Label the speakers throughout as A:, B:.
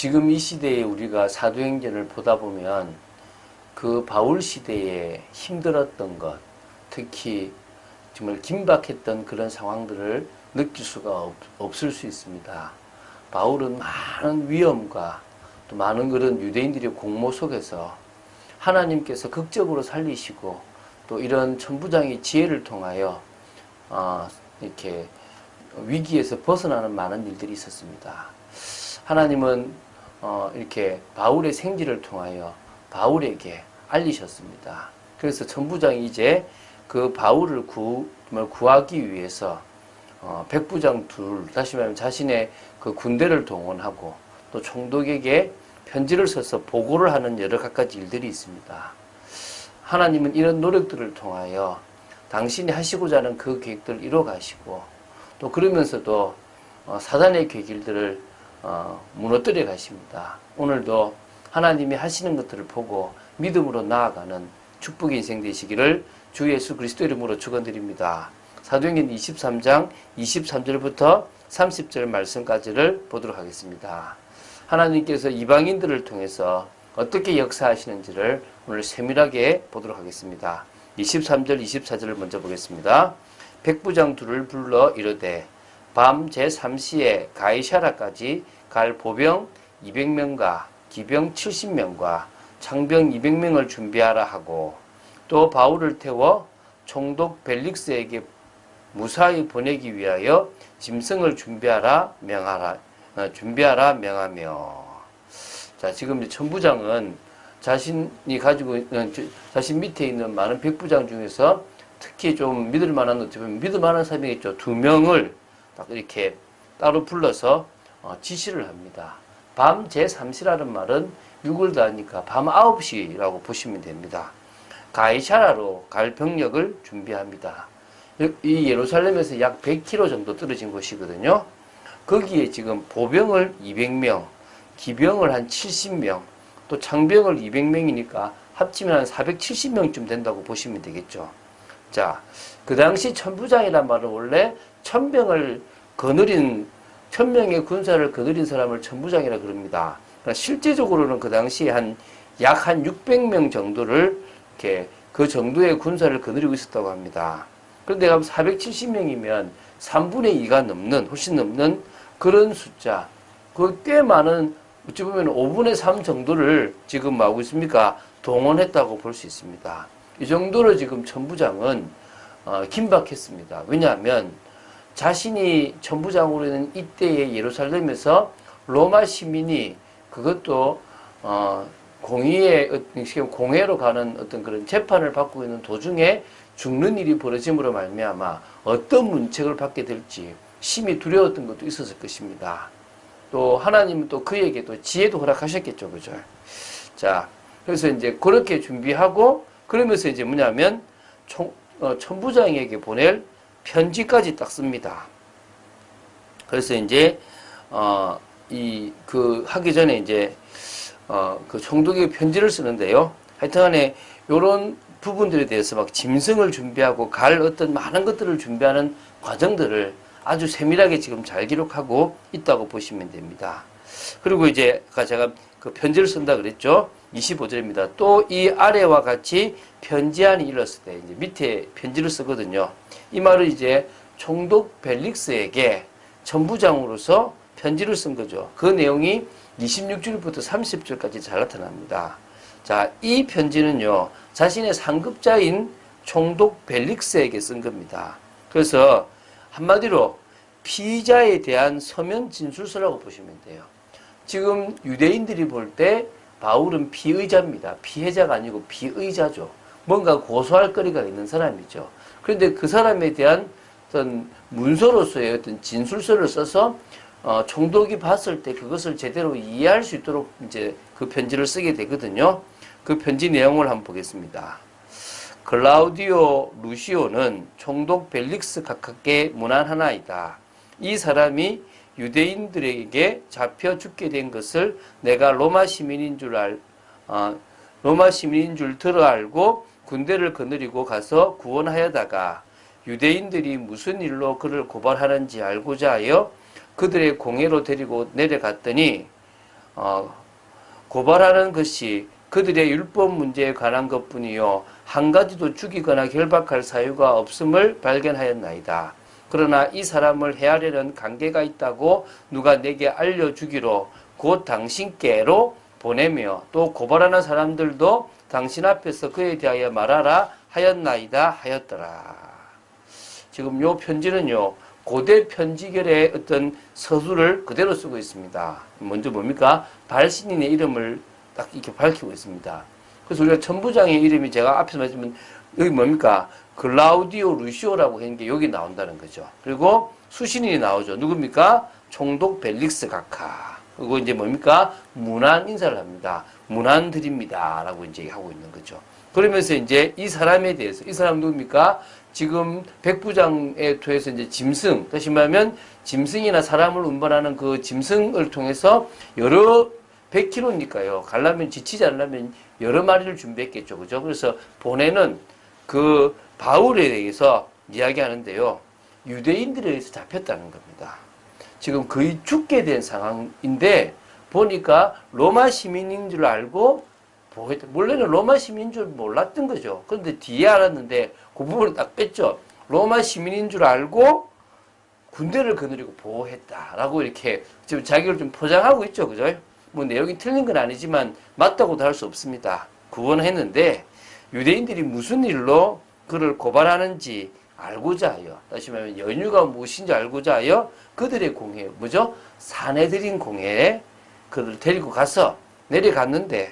A: 지금 이 시대에 우리가 사도행전을 보다 보면 그 바울 시대에 힘들었던 것, 특히 정말 긴박했던 그런 상황들을 느낄 수가 없을 수 있습니다. 바울은 많은 위험과 또 많은 그런 유대인들의 공모 속에서 하나님께서 극적으로 살리시고 또 이런 천부장의 지혜를 통하여 이렇게 위기에서 벗어나는 많은 일들이 있었습니다. 하나님은 이렇게 바울의 생지를 통하여 바울에게 알리셨습니다. 그래서 천부장이 이제 그 바울을 구하기 위해서 백부장 둘, 다시 말하면 자신의 그 군대를 동원하고 또 총독에게 편지를 써서 보고를 하는 여러 가지 일들이 있습니다. 하나님은 이런 노력들을 통하여 당신이 하시고자 하는 그 계획들을 이뤄가시고 또 그러면서도 사단의 계획들을 무너뜨려 가십니다. 오늘도 하나님이 하시는 것들을 보고 믿음으로 나아가는 축복의 인생 되시기를 주 예수 그리스도 이름으로 축원드립니다. 사도행전 23장 23절부터 30절 말씀까지를 보도록 하겠습니다. 하나님께서 이방인들을 통해서 어떻게 역사하시는지를 오늘 세밀하게 보도록 하겠습니다. 23절 24절을 먼저 보겠습니다. 백부장 둘을 불러 이르되 밤 제3시에 가이사라까지 갈 보병 200명과 기병 70명과 창병 200명을 준비하라 하고 또 바울을 태워 총독 벨릭스에게 무사히 보내기 위하여 짐승을 준비하라 명하며. 자, 지금 천부장은 자신이 가지고 있는, 자신 밑에 있는 많은 백부장 중에서 특히 좀 믿을 만한, 어떻게 보면 믿을 만한 사람이겠죠. 2명을 딱 이렇게 따로 불러서 지시를 합니다. 밤 제3시라는 말은 6을 더하니까 밤 9시라고 보시면 됩니다. 가이사라로 갈 병력을 준비합니다. 이 예루살렘에서 약 100km 정도 떨어진 곳이거든요. 거기에 지금 보병을 200명, 기병을 한 70명, 또 창병을 200명이니까 합치면 한 470명쯤 된다고 보시면 되겠죠. 자, 그 당시 천부장이란 말은 원래 1000명의 군사를 거느린 사람을 천부장이라 그럽니다. 그러니까 실제적으로는 그 당시에 약 한 600명 정도를 이렇게 그 정도의 군사를 거느리고 있었다고 합니다. 그런데 470명이면 3분의 2가 넘는, 훨씬 넘는 그런 숫자, 그 꽤 많은, 어찌 보면 5분의 3 정도를 지금 하고 있습니까? 동원했다고 볼 수 있습니다. 이 정도로 지금 천부장은 긴박했습니다. 왜냐하면 자신이 천부장으로 있는 이때의 예루살렘에서 로마 시민이 그것도 공회로 가는 어떤 그런 재판을 받고 있는 도중에 죽는 일이 벌어짐으로 말미암아 어떤 문책을 받게 될지 심히 두려웠던 것도 있었을 것입니다. 또 하나님은 또 그에게 또 지혜도 허락하셨겠죠, 그죠? 자, 그래서 이제 그렇게 준비하고 그러면서 이제 뭐냐면 천부장에게 보낼 편지까지 딱 씁니다. 그래서 이제 하기 전에 이제 그 총독에게 편지를 쓰는데요. 하여튼간에 요런 부분들에 대해서 막 짐승을 준비하고 갈 어떤 많은 것들을 준비하는 과정들을 아주 세밀하게 지금 잘 기록하고 있다고 보시면 됩니다. 그리고 이제 아까 제가 그 편지를 쓴다 그랬죠. 25절입니다. 또 이 아래와 같이 편지안이 일렀을 때 이제 밑에 편지를 쓰거든요. 이 말은 이제 총독 벨릭스에게 천부장으로서 편지를 쓴 거죠. 그 내용이 26절부터 30절까지 잘 나타납니다. 자, 이 편지는요, 자신의 상급자인 총독 벨릭스에게 쓴 겁니다. 그래서 한마디로 피의자에 대한 서면 진술서라고 보시면 돼요. 지금 유대인들이 볼 때 바울은 피의자입니다. 피해자가 아니고 피의자죠. 뭔가 고소할 거리가 있는 사람이죠. 그런데 그 사람에 대한 어떤 문서로서의 어떤 진술서를 써서 총독이 봤을 때 그것을 제대로 이해할 수 있도록 이제 그 편지를 쓰게 되거든요. 그 편지 내용을 한번 보겠습니다. 클라우디오 루시오는 총독 벨릭스 각하께 문안하나이다. 이 사람이 유대인들에게 잡혀 죽게 된 것을 내가 로마 시민인 줄 들어 알고 군대를 거느리고 가서 구원하여다가 유대인들이 무슨 일로 그를 고발하는지 알고자 하여 그들의 공회로 데리고 내려갔더니 고발하는 것이 그들의 율법 문제에 관한 것뿐이요 한 가지도 죽이거나 결박할 사유가 없음을 발견하였나이다. 그러나 이 사람을 해하려는 관계가 있다고 누가 내게 알려주기로 곧 당신께로 보내며 또 고발하는 사람들도 당신 앞에서 그에 대하여 말하라 하였나이다 하였더라. 지금 요 편지는요 고대 편지결의 어떤 서술을 그대로 쓰고 있습니다. 먼저 뭡니까? 발신인의 이름을 딱 이렇게 밝히고 있습니다. 그래서 우리가 천부장의 이름이 제가 앞에서 말했지만 여기 뭡니까? 클라우디오 루시오라고 하는 게 여기 나온다는 거죠. 그리고 수신인이 나오죠. 누굽니까? 총독 벨릭스 각하. 그리고 이제 뭡니까? 문안 인사를 합니다. 문안 드립니다. 라고 이제 하고 있는 거죠. 그러면서 이제 이 사람에 대해서, 이 사람 누굽니까? 지금 백부장에 통해서 이제 짐승, 다시 말하면 짐승이나 사람을 운반하는 그 짐승을 통해서 여러 100km니까요. 가려면 지치지 않으려면 여러 마리를 준비했겠죠. 그죠? 그래서 보내는 그 바울에 대해서 이야기하는데요. 유대인들에 의해서 잡혔다는 겁니다. 지금 거의 죽게 된 상황인데 보니까 로마 시민인 줄 알고 보호했다. 원래는 로마 시민인 줄 몰랐던 거죠. 그런데 뒤에 알았는데 그 부분을 딱 뺐죠. 로마 시민인 줄 알고 군대를 거느리고 보호했다라고 이렇게 지금 자기를 좀 포장하고 있죠. 그죠? 뭐 내용이 틀린 건 아니지만 맞다고도 할 수 없습니다. 구원했는데 유대인들이 무슨 일로 그를 고발하는지 알고자 하여, 다시 말하면 연유가 무엇인지 알고자 하여 그들의 공회, 뭐죠? 사내들인 공회에 그들을 데리고 가서 내려갔는데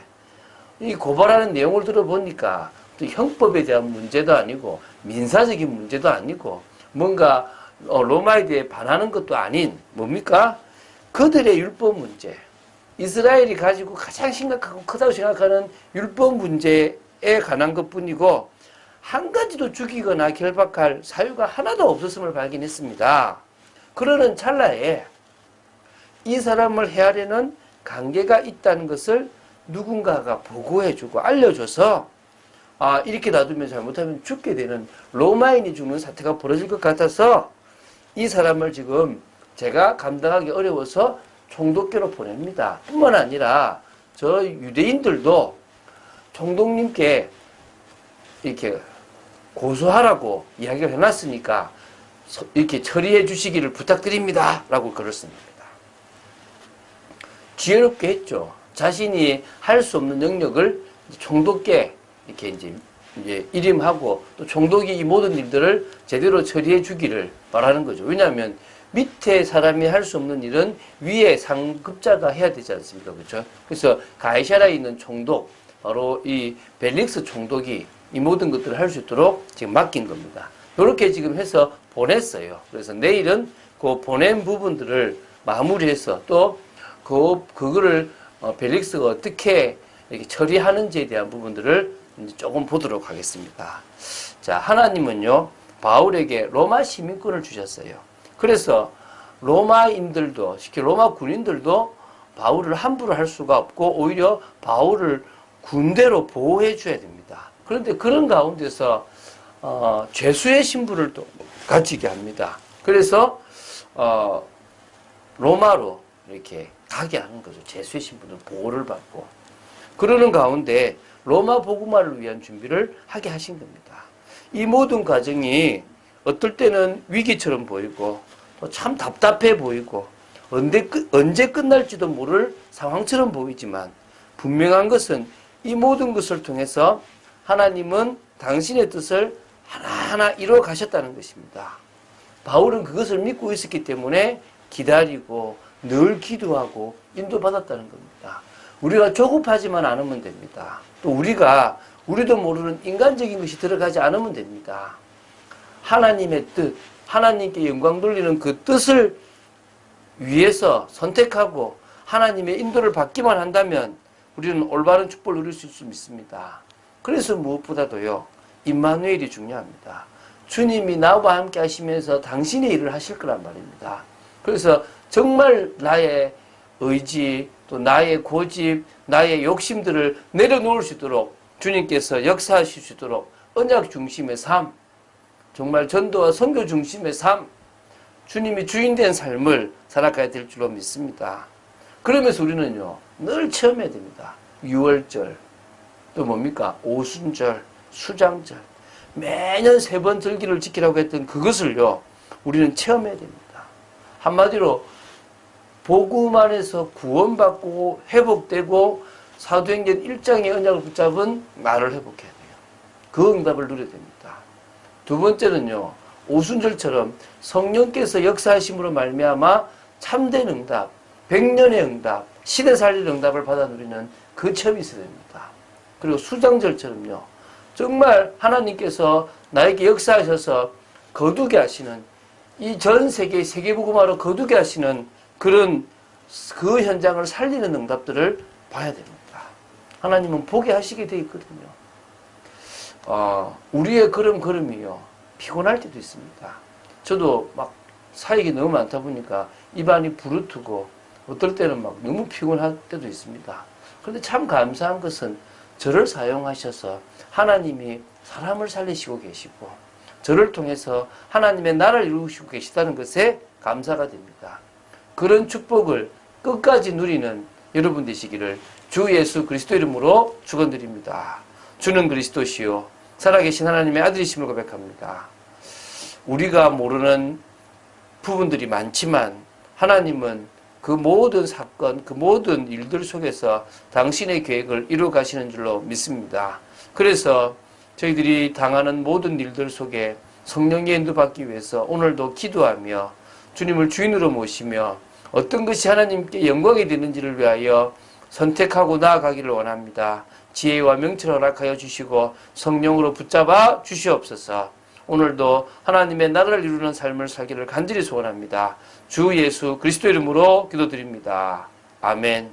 A: 이 고발하는 내용을 들어보니까 또 형법에 대한 문제도 아니고 민사적인 문제도 아니고 뭔가 로마에 대해 반하는 것도 아닌 뭡니까? 그들의 율법 문제, 이스라엘이 가지고 가장 심각하고 크다고 생각하는 율법 문제에 관한 것뿐이고 한 가지도 죽이거나 결박할 사유가 하나도 없었음을 발견했습니다. 그러는 찰나에 이 사람을 해하려는 관계가 있다는 것을 누군가가 보고해주고 알려줘서 이렇게 놔두면 잘못하면 죽게 되는 로마인이 죽는 사태가 벌어질 것 같아서 이 사람을 지금 제가 감당하기 어려워서 총독께로 보냅니다. 뿐만 아니라 저 유대인들도 총독님께 이렇게 고소하라고 이야기를 해놨으니까 이렇게 처리해 주시기를 부탁드립니다. 라고 글을 씁니다. 지혜롭게 했죠. 자신이 할 수 없는 영역을 총독께 이렇게 이제 일임하고 또 총독이 이 모든 일들을 제대로 처리해 주기를 바라는 거죠. 왜냐하면 밑에 사람이 할 수 없는 일은 위에 상급자가 해야 되지 않습니까? 그렇죠? 그래서 가이사라에 있는 총독, 바로 이 벨릭스 총독이 이 모든 것들을 할 수 있도록 지금 맡긴 겁니다. 이렇게 지금 해서 보냈어요. 그래서 내일은 그 보낸 부분들을 마무리해서 또 그거를 벨릭스가 어떻게 이렇게 처리하는지에 대한 부분들을 이제 조금 보도록 하겠습니다. 자, 하나님은요, 바울에게 로마 시민권을 주셨어요. 그래서 로마인들도, 특히 로마 군인들도 바울을 함부로 할 수가 없고 오히려 바울을 군대로 보호해 줘야 됩니다. 그런데 그런 가운데서 죄수의 신분을 또 가지게 합니다. 그래서 로마로 이렇게 가게 하는 거죠. 죄수의 신분을 보호를 받고. 그러는 가운데 로마 복음화를 위한 준비를 하게 하신 겁니다. 이 모든 과정이 어떨 때는 위기처럼 보이고 참 답답해 보이고 언제 끝날지도 모를 상황처럼 보이지만 분명한 것은 이 모든 것을 통해서 하나님은 당신의 뜻을 하나하나 이루어 가셨다는 것입니다. 바울은 그것을 믿고 있었기 때문에 기다리고 늘 기도하고 인도받았다는 겁니다. 우리가 조급하지만 않으면 됩니다. 또 우리도 모르는 인간적인 것이 들어가지 않으면 됩니다. 하나님의 뜻, 하나님께 영광 돌리는 그 뜻을 위해서 선택하고 하나님의 인도를 받기만 한다면 우리는 올바른 축복을 누릴 수 믿습니다. 그래서 무엇보다도요, 임마누엘이 중요합니다. 주님이 나와 함께 하시면서 당신의 일을 하실 거란 말입니다. 그래서 정말 나의 의지, 또 나의 고집, 나의 욕심들을 내려놓을 수 있도록 주님께서 역사하실 수 있도록 언약 중심의 삶, 정말 전도와 선교 중심의 삶, 주님이 주인된 삶을 살아가야 될 줄로 믿습니다. 그러면서 우리는요, 늘 체험해야 됩니다. 유월절, 또 뭡니까? 오순절, 수장절. 매년 3번 절기를 지키라고 했던 그것을요, 우리는 체험해야 됩니다. 한마디로, 복음 안에서 구원받고 회복되고 사도행전 1장의 언약을 붙잡은 나를 회복해야 돼요. 그 응답을 누려야 됩니다. 두 번째는요, 오순절처럼 성령께서 역사하심으로 말미암아 참된 응답, 100년의 응답, 시대 살릴 응답을 받아 누리는 그 체험이 있어야 됩니다. 그리고 수장절처럼요, 정말 하나님께서 나에게 역사하셔서 거두게 하시는, 이 전 세계 세계복음화로 거두게 하시는 그런 그 현장을 살리는 응답들을 봐야 됩니다. 하나님은 보게 하시게 되어 있거든요. 우리의 걸음걸음이요, 피곤할 때도 있습니다. 저도 막 사역이 너무 많다 보니까 입안이 부르트고 어떨 때는 막 너무 피곤할 때도 있습니다. 그런데 참 감사한 것은 저를 사용하셔서 하나님이 사람을 살리시고 계시고 저를 통해서 하나님의 나라를 이루시고 계시다는 것에 감사가 됩니다. 그런 축복을 끝까지 누리는 여러분 되시기를 주 예수 그리스도 이름으로 축원드립니다. 주는 그리스도시요 살아계신 하나님의 아들이심을 고백합니다. 우리가 모르는 부분들이 많지만 하나님은 그 모든 사건, 그 모든 일들 속에서 당신의 계획을 이루어 가시는 줄로 믿습니다. 그래서 저희들이 당하는 모든 일들 속에 성령의 인도받기 위해서 오늘도 기도하며 주님을 주인으로 모시며 어떤 것이 하나님께 영광이 되는지를 위하여 선택하고 나아가기를 원합니다. 지혜와 명철을 허락하여 주시고 성령으로 붙잡아 주시옵소서. 오늘도 하나님의 나라를 이루는 삶을 살기를 간절히 소원합니다. 주 예수 그리스도 이름으로 기도드립니다. 아멘.